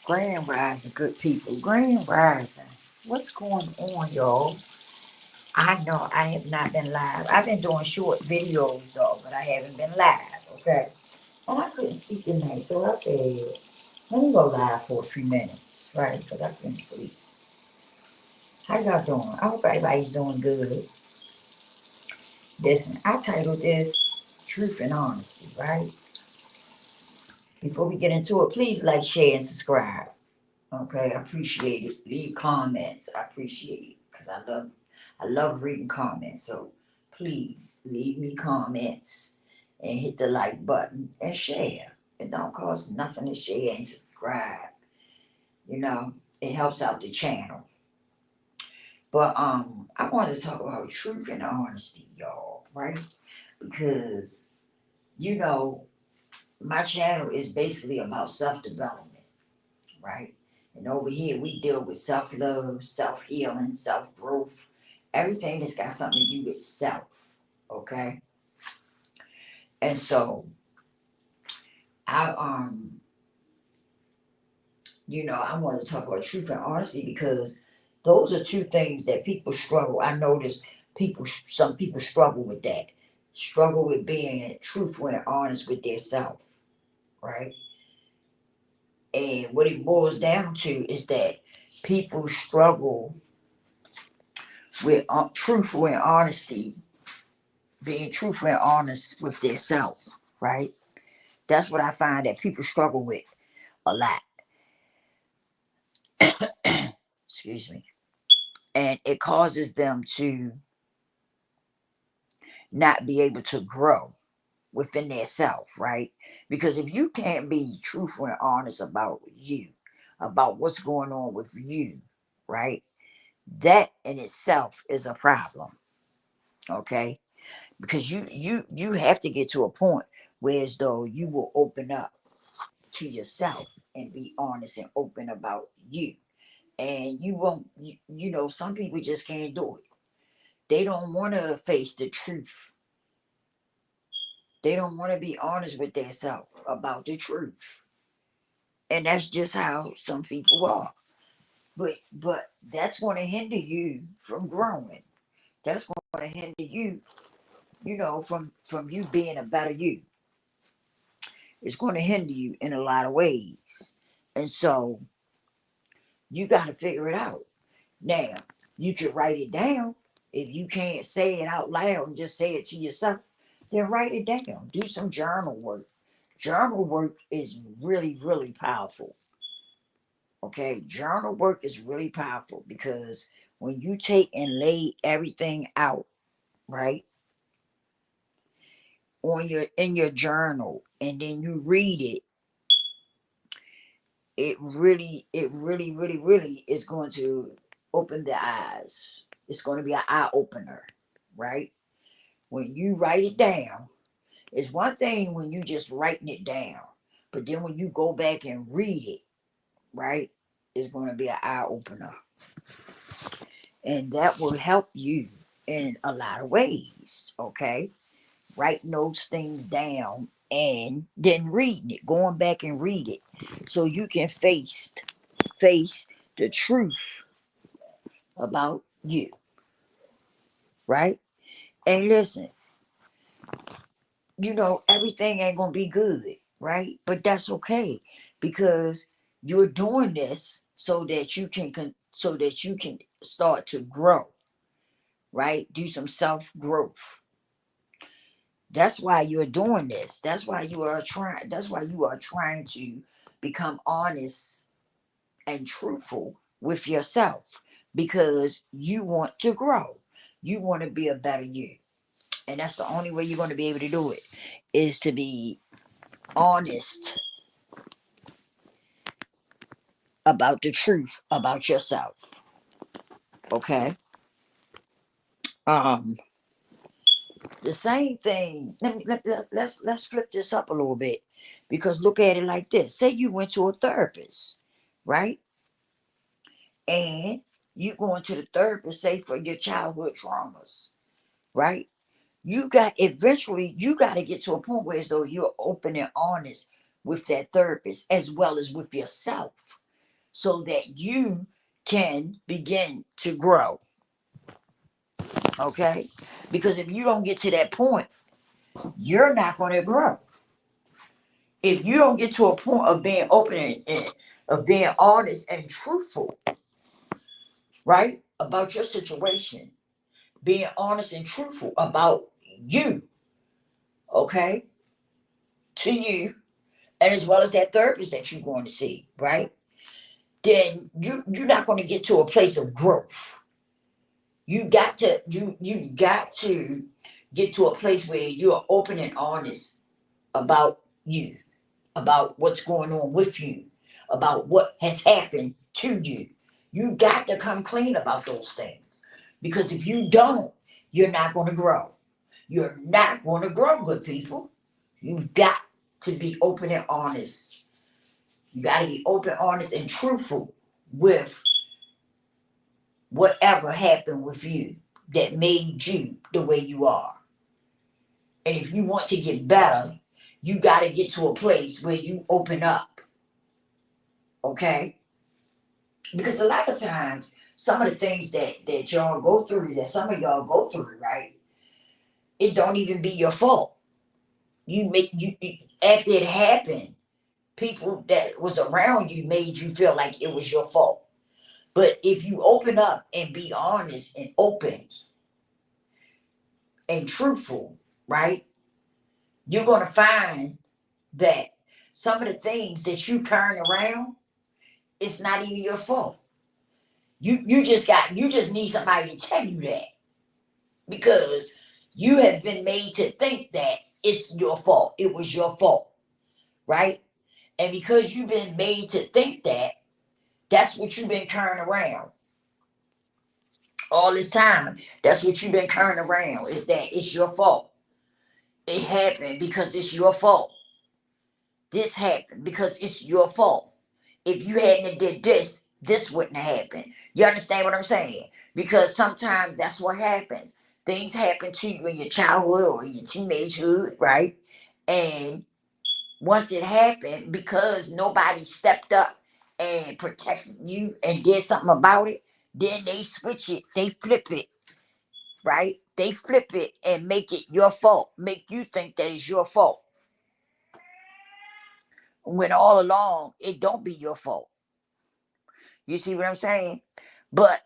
Grand Rising, good people. Grand Rising. What's going on, y'all? I know I have not been live. I've been doing short videos, though, but I haven't been live, okay? And I couldn't sleep tonight, so I said, let me go live for a few minutes, right? Because I couldn't sleep. How y'all doing? I hope everybody's doing good. Listen, I titled this Truth and Honesty, right? Before we get into it, please like, share, and subscribe. Okay, I appreciate it. Leave comments. I appreciate it because I love reading comments. So please leave me comments and hit the like button and share. It don't cost nothing to share and subscribe. You know, it helps out the channel. But I wanted to talk about truth and honesty, y'all, right? Because you know, my channel is basically about self-development, right? And over here, we deal with self love, self healing, self growth, everything that's got something to do with self, okay? And so, I, I want to talk about truth and honesty because those are two things that people struggle. I notice some people struggle with that, struggle with being truthful and honest with their self, right? And what it boils down to is that people struggle with truthful and honesty, being truthful and honest with their self, right? That's what I find that people struggle with a lot. Excuse me. And it causes them to not be able to grow within their self, right? Because if you can't be truthful and honest about you, about what's going on with you, right? That in itself is a problem, okay? Because you have to get to a point where as though you will open up to yourself and be honest and open about you. And you won't, some people just can't do it. They don't want to face the truth. They don't want to be honest with themselves about the truth. And that's just how some people are. But that's going to hinder you from growing. That's going to hinder you, from you being a better you. It's going to hinder you in a lot of ways. And so you got to figure it out. Now, you can write it down. If you can't say it out loud and just say it to yourself, then write it down. Do some journal work. Journal work is really, really powerful. Okay? Journal work is really powerful because when you take and lay everything out, right, in your journal and then you read it, it really is going to open the eyes. It's going to be an eye opener, right? When you write it down, it's one thing when you just writing it down, but then when you go back and read it, right, it's going to be an eye opener, and that will help you in a lot of ways. Okay, writing those things down and then reading it, going back and read it, so you can face the truth about you, right? And listen, everything ain't gonna be good, right? But that's okay because you're doing this so that you can start to grow, right? Do some self growth. That's why you're doing this. That's why you are trying to become honest and truthful with yourself because you want to grow. You want to be a better you. And that's the only way you're going to be able to do it is to be honest about the truth about yourself. Okay. Um, the same thing. Let's flip this up a little bit because look at it like this. Say you went to a therapist, right? And you going to the therapist, say for your childhood traumas, right? You got to get to a point where as though you're open and honest with that therapist as well as with yourself. so that you can begin to grow. Okay? Because if you don't get to that point, you're not going to grow. If you don't get to a point of being open and of being honest and truthful, right, about your situation, being honest and truthful about you, okay, to you, and as well as that therapist that you're going to see, right? Then you're not going to get to a place of growth. You got to get to a place where you're open and honest about you, about what's going on with you, about what has happened to you. You got to come clean about those things. Because if you don't, you're not going to grow. You're not going to grow, good people. You got to be open and honest. You got to be open, honest, and truthful with whatever happened with you that made you the way you are. And if you want to get better, you got to get to a place where you open up, okay? Because a lot of times, some of the things that y'all go through, that some of y'all go through, right? It don't even be your fault. After it happened, people that was around you made you feel like it was your fault. But if you open up and be honest and open and truthful, right? You're gonna find that some of the things that you turn around, it's not even your fault. You just need somebody to tell you that, because you have been made to think that it's your fault. It was your fault, right? And because you've been made to think that, that's what you've been carrying around all this time. That's what you've been carrying around, is that it's your fault. It happened because it's your fault. This happened because it's your fault. If you hadn't did this, this wouldn't have happened. You understand what I'm saying? Because sometimes that's what happens. Things happen to you in your childhood or your teenagehood, right? And once it happened, because nobody stepped up and protected you and did something about it, then they switch it, they flip it, right? They flip it and make it your fault, make you think that it's your fault. When all along it don't be your fault. You see what I'm saying? But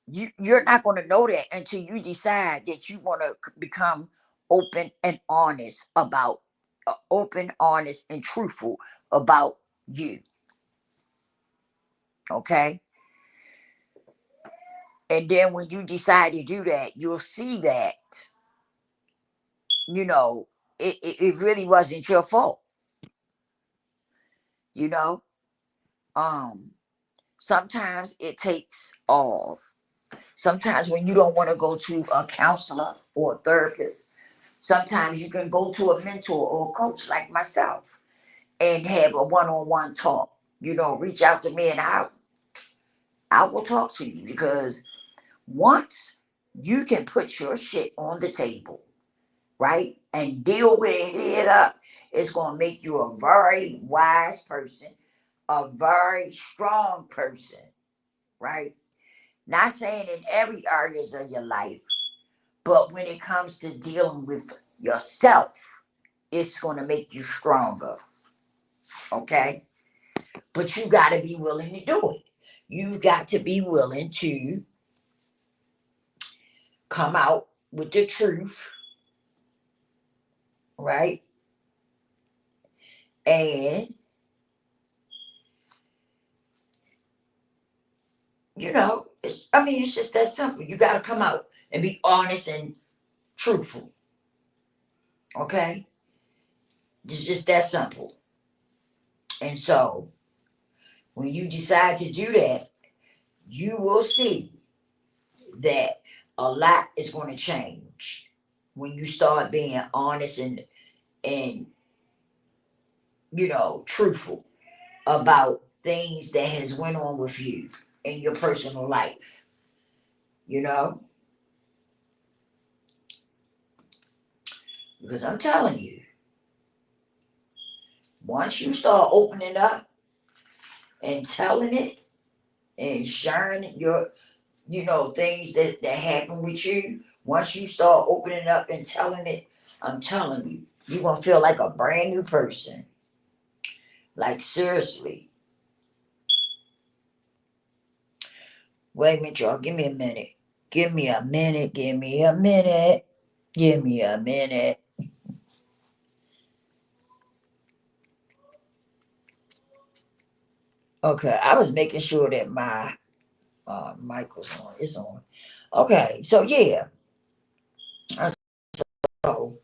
you're not going to know that until you decide that you want to become open and honest about open, honest, and truthful about you. Okay? And then when you decide to do that, you'll see that, you know, it really wasn't your fault. You know? Um, Sometimes it takes all. Sometimes when you don't want to go to a counselor or a therapist, sometimes you can go to a mentor or a coach like myself and have a one-on-one talk. Reach out to me and I will talk to you, because once you can put your shit on the table, right, and deal with it head up, it's going to make you a very wise person, a very strong person, right? Not saying in every areas of your life, but when it comes to dealing with yourself, it's going to make you stronger, okay? But you got to be willing to do it. You've got to be willing to come out with the truth, right? And, it's just that simple. You got to come out and be honest and truthful, okay? It's just that simple. And so, when you decide to do that, you will see that a lot is going to change when you start being honest and truthful about things that has went on with you in your personal life. You know, because I'm telling you, once you start opening up and telling it and sharing your, things that happen with you. Once you start opening up and telling it, I'm telling you, you're gonna feel like a brand new person. Like seriously. Wait a minute, y'all. Give me a minute. Give me a minute. Give me a minute. Give me a minute. Okay, I was making sure that my mic was on. It's on. Okay, so yeah. So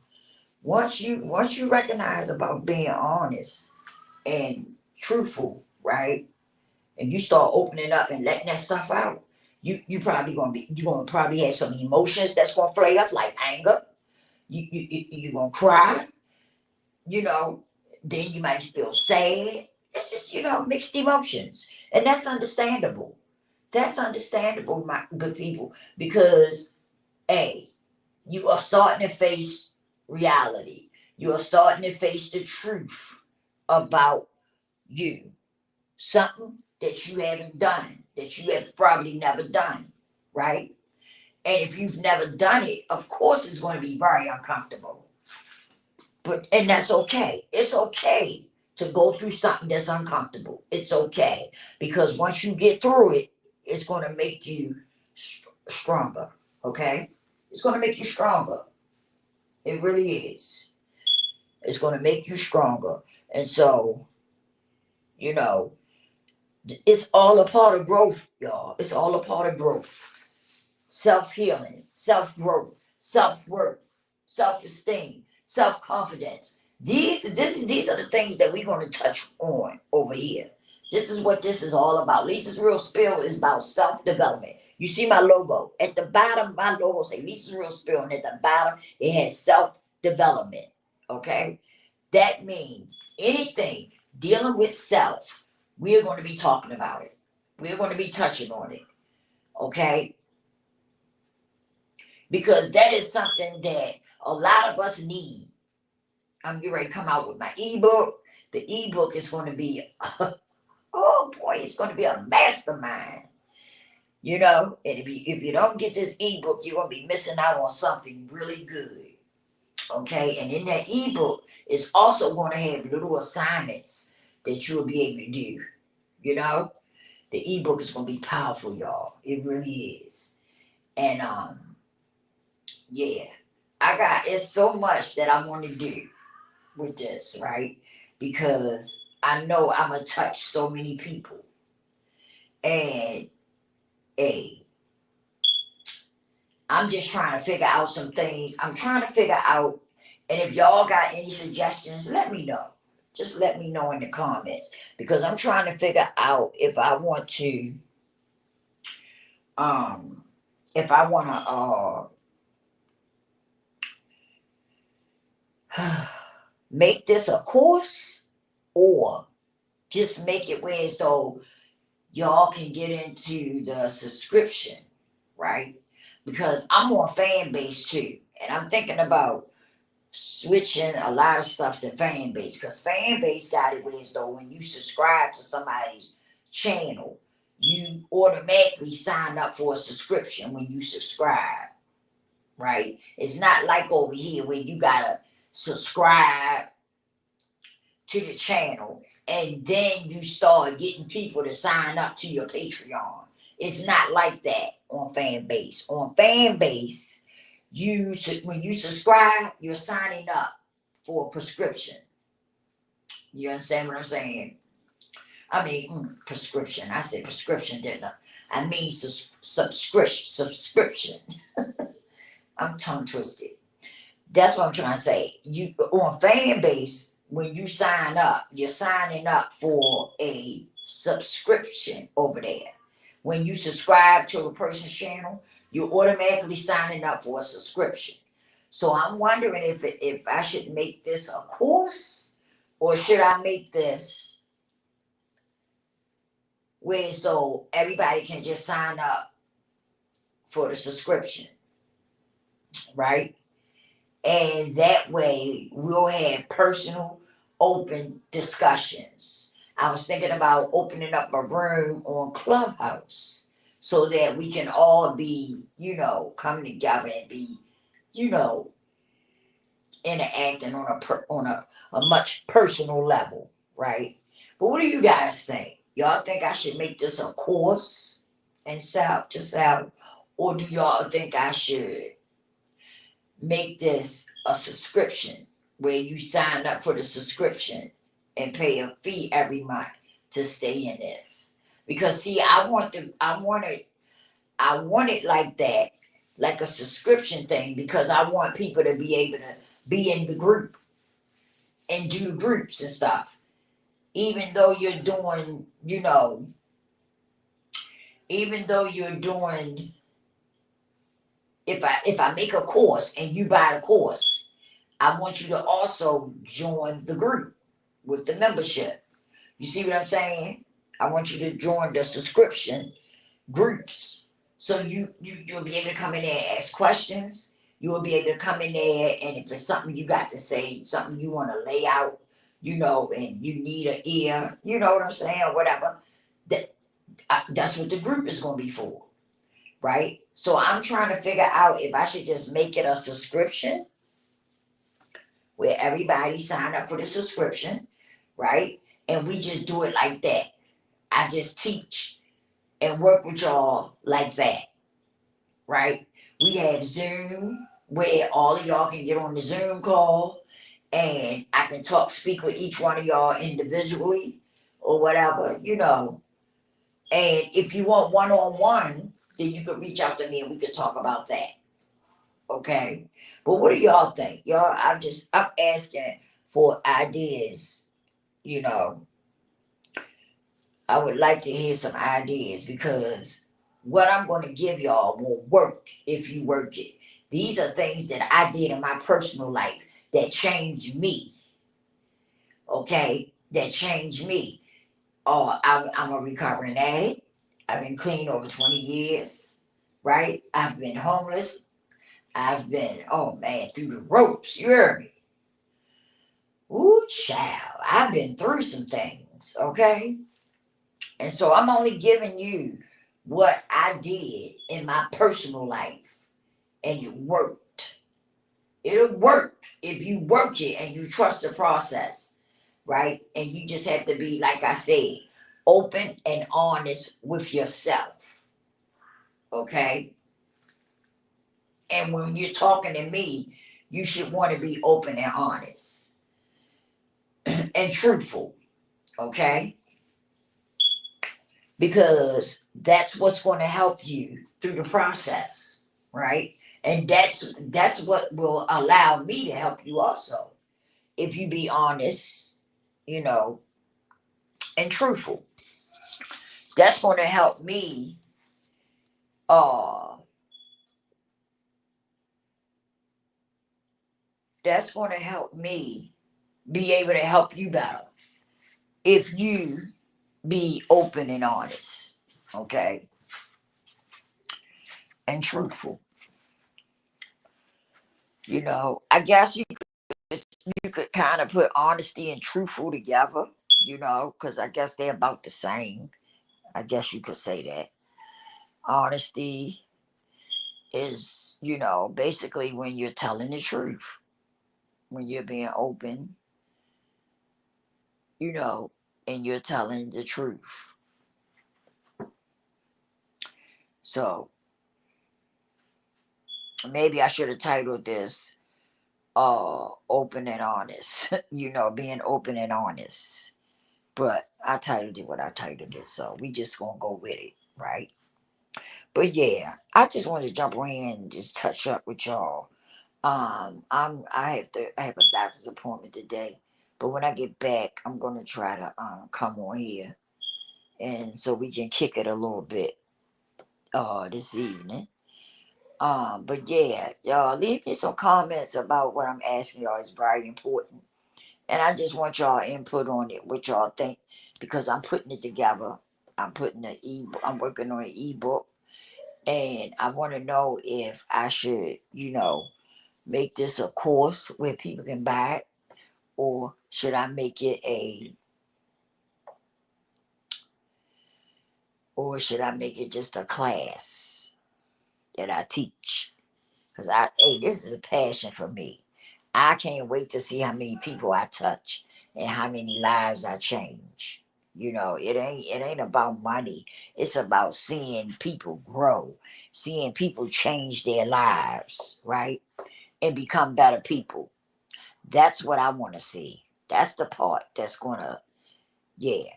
once you recognize about being honest and truthful, right? And you start opening up and letting that stuff out, you're gonna probably have some emotions that's gonna flare up like anger. You gonna cry, you know, then you might feel sad. It's just, mixed emotions. And that's understandable. That's understandable, my good people, because A, you are starting to face reality. You are starting to face the truth about you. Something that you haven't done, that you have probably never done, right? And if you've never done it, of course it's going to be very uncomfortable. And that's okay. It's okay to go through something that's uncomfortable. It's okay because once you get through it, it's going to make you stronger. Okay, it's going to make you stronger. It really is. It's going to make you stronger. And so, you know, it's all a part of growth, y'all. It's all a part of growth. Self healing, self growth, self worth, self esteem, self confidence. These are the things that we're going to touch on over here. This is what this is all about. Lisa's Real Spill is about self development. You see my logo at the bottom. My logo say Lisa's Real Spill, and at the bottom it has self development. Okay, that means anything dealing with self, we're going to be talking about it. We're going to be touching on it. Okay, because that is something that a lot of us need. I'm getting ready to come out with my ebook. The ebook is going to be, oh boy, it's going to be a mastermind. And if you don't get this ebook, you're going to be missing out on something really good. Okay, and in that ebook, it's also going to have little assignments that you'll be able to do. You know, the ebook is going to be powerful, y'all. It really is. And yeah, it's so much that I want to do with this, right? Because I know I'm gonna touch so many people. And hey, I'm just trying to figure out some things. I'm trying to figure out, and if y'all got any suggestions, let me know. Just let me know in the comments because I'm trying to figure out um, if I want make this a course or just make it where as though y'all can get into the subscription, right? Because I'm on fan base too, and I'm thinking about switching a lot of stuff to fan base because fan base got it where as though when you subscribe to somebody's channel, you automatically sign up for a subscription when you subscribe, right? It's not like over here where you gotta subscribe to the channel and then you start getting people to sign up to your Patreon. It's not like that on fan base. On fan base, when you subscribe, you're signing up for a prescription. You understand what I'm saying? I mean, prescription. I said prescription, didn't I? I mean subscription. Subscription. I'm tongue twisted. That's what I'm trying to say. You on fan base, when you sign up, you're signing up for a subscription over there. When you subscribe to a person's channel, you're automatically signing up for a subscription. So I'm wondering if I should make this a course or should I make this where so everybody can just sign up for the subscription, right? And that way we'll have personal, open discussions. I was thinking about opening up a room on Clubhouse so that we can all be, come together and be, you know, interacting on a much personal level, right? But what do you guys think? Y'all think I should make this a course and sell, or do y'all think I should make this a subscription where you sign up for the subscription and pay a fee every month to stay in this? Because see, I want it like that, like a subscription thing, because I want people to be able to be in the group and do groups and stuff. Even though you're doing, even though you're doing, if I make a course and you buy the course, I want you to also join the group with the membership. You see what I'm saying? I want you to join the subscription groups. So you'll be able to come in there and ask questions. You will be able to come in there, and if it's something you got to say, something you want to lay out, and you need an ear, you know what I'm saying, or whatever. That's what the group is going to be for, right? So I'm trying to figure out if I should just make it a subscription where everybody sign up for the subscription, right? And we just do it like that. I just teach and work with y'all like that, right? We have Zoom where all of y'all can get on the Zoom call and I can speak with each one of y'all individually or whatever, And if you want one on one, then you could reach out to me and we could talk about that. Okay. But what do y'all think? I'm asking for ideas, you know. I would like to hear some ideas because what I'm going to give y'all will work if you work it. These are things that I did in my personal life that changed me. Okay, that changed me. I'm a recovering addict. I've been clean over 20 years, right? I've been homeless. I've been, oh man, through the ropes. You heard me. Ooh, child. I've been through some things, okay? And so I'm only giving you what I did in my personal life, and it worked. It'll work if you work it and you trust the process, right? And you just have to be, like I said, open and honest with yourself, okay? And when you're talking to me, you should want to be open and honest and truthful, okay? Because that's what's going to help you through the process, right? And that's what will allow me to help you also. If you be honest, you know, and truthful. That's going to help me uh that's going to help me be able to help you better if you be open and honest, okay? And truthful. I guess you could kind of put honesty and truthful together, because I guess they're about the same. I guess you could say that. Honesty is, basically when you're telling the truth, when you're being open, you know, and you're telling the truth. So maybe I should have titled this open and honest, being open and honest. But I titled it what I titled it, so we just gonna go with it, right? But yeah, I just wanted to jump on in and just touch up with y'all. I have a doctor's appointment today, but when I get back, I'm gonna try to come on here, and so we can kick it a little bit this evening. But yeah, y'all leave me some comments about what I'm asking y'all. It's very important, and I just want y'all input on it, what y'all think, because I'm putting it together. I'm working on an ebook, and I want to know if I should, make this a course where people can buy it, or should I make it or should I make it just a class that I teach? Because hey, this is a passion for me. I can't wait to see how many people I touch and how many lives I change. You know, it ain't about money. It's about seeing people grow, seeing people change their lives, right? And become better people. That's what I want to see. That's the part that's gonna, yeah,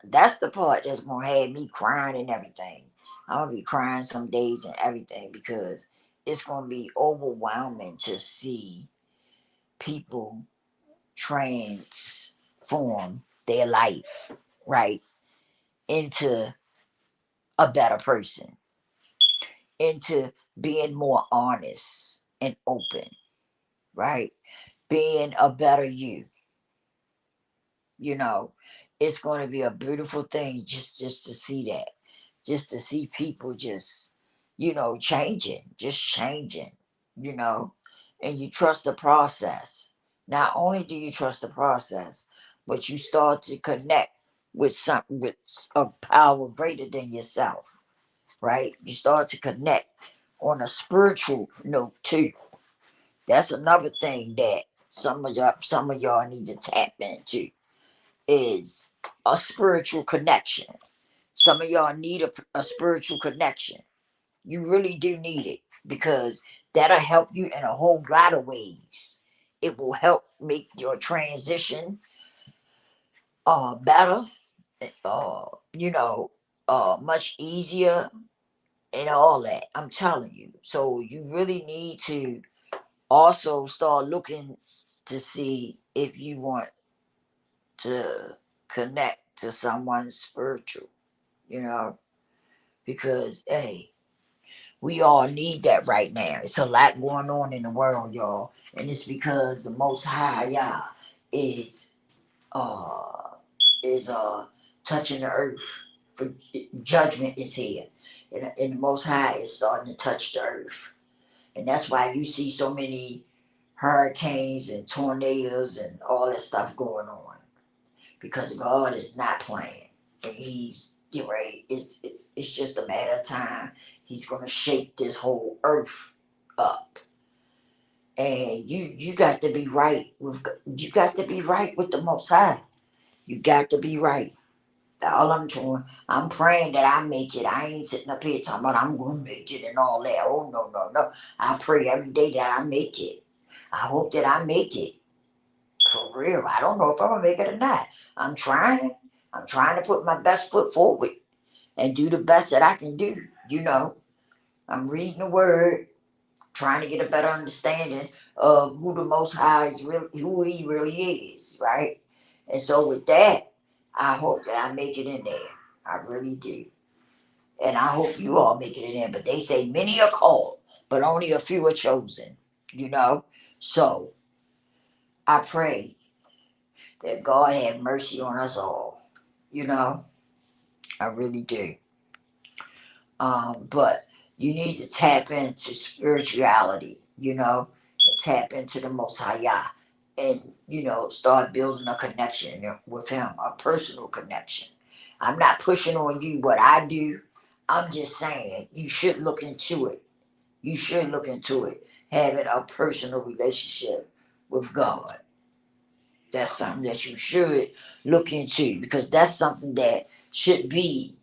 that's the part that's gonna have me crying and everything. I'm gonna be crying some days and everything because it's gonna be overwhelming to see people transform their life, right, into a better person, into being more honest and open, right? Being a better you, you know. It's going to be a beautiful thing just to see that. Just to see people just, changing, just changing, you know. And you trust the process. Not only do you trust the process, but you start to connect with something with a power greater than yourself, right? You start to connect on a spiritual note too. That's another thing that some of y'all need to tap into is a spiritual connection. Some of y'all need a spiritual connection. You really do need it because that'll help you in a whole lot of ways. It will help make your transition better, uh you know much easier and all that. I'm telling you. So you really need to also start looking to see if you want to connect to someone spiritual, you know, because hey, we all need that right now. It's a lot going on in the world, y'all, and it's because the Most High, Yah, is uh touching the earth. For judgment is here, and the Most High is starting to touch the earth, and that's why you see so many hurricanes and tornadoes and all that stuff going on because God is not playing, and He's get ready. It's just a matter of time. He's gonna shake this whole earth up, and you got to be right with you got to be right with the Most High. You got to be right. All I'm doing, I'm praying that I make it. I ain't sitting up here talking about I'm gonna make it and all that. Oh no, no, no. I pray every day that I make it. I hope that I make it. For real. I don't know if I'm gonna make it or not. I'm trying. I'm trying to put my best foot forward and do the best that I can do. I'm reading the word, trying to get a better understanding of who the Most High is really, who He really is, right? And so with that, I hope that I make it in there. I really do. And I hope you all make it in there. But they say many are called, but only a few are chosen, you know? So I pray that God have mercy on us all, you know? I really do. But you need to tap into spirituality, and tap into the Most High Yah, and start building a connection with Him, a personal connection. I'm not pushing on you what I do. I'm just saying you should look into it. You should look into it, having a personal relationship with God. That's something that you should look into because that's something that should be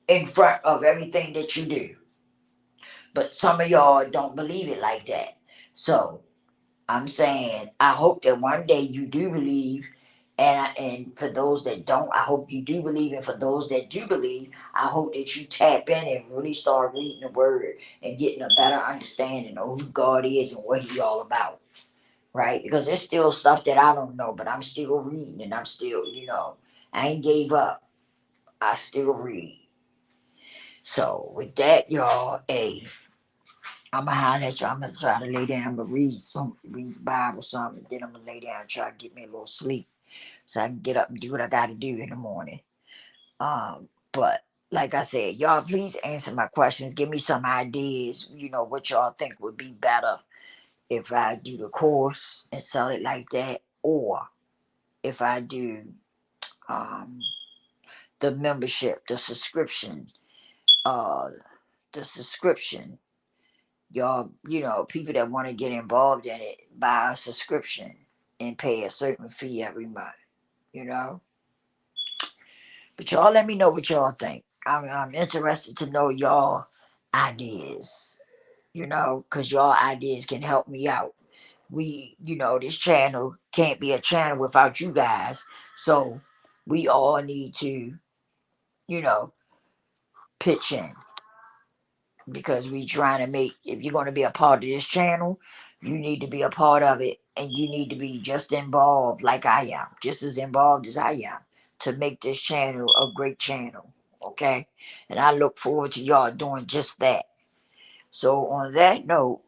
in front of everything that you do. But some of y'all don't believe it like that. So I'm saying I hope that one day you do believe, and for those that don't, I hope you do believe, and for those that do believe, I hope that you tap in and really start reading the Word and getting a better understanding of who God is and what He all about. Right? Because there's still stuff that I don't know, but I'm still reading, and I'm still, I ain't gave up. I still read. So with that, y'all, hey, I'm gonna holler at you. I'm gonna try to lay down, but read the Bible something. Then I'm gonna lay down and try to get me a little sleep, so I can get up and do what I gotta do in the morning. But like I said, y'all please answer my questions. Give me some ideas. What y'all think would be better if I do the course and sell it like that, or if I do um the membership, uh, the subscription. Y'all, people that want to get involved in it buy a subscription and pay a certain fee every month. You know, but y'all let me know what y'all think. I'm interested to know y'all ideas. Because y'all ideas can help me out. This channel can't be a channel without you guys. So we all need to, you know, pitch in because we trying to make, if you're going to be a part of this channel, you need to be a part of it and you need to be just involved like I am, just as involved as I am to make this channel a great channel. Okay. And I look forward to y'all doing just that. So on that note,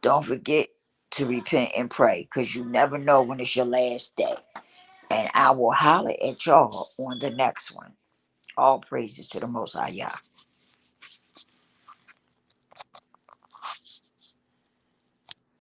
don't forget to repent and pray because you never know when it's your last day. And I will holler at y'all on the next one. All praises to the Most High Yah.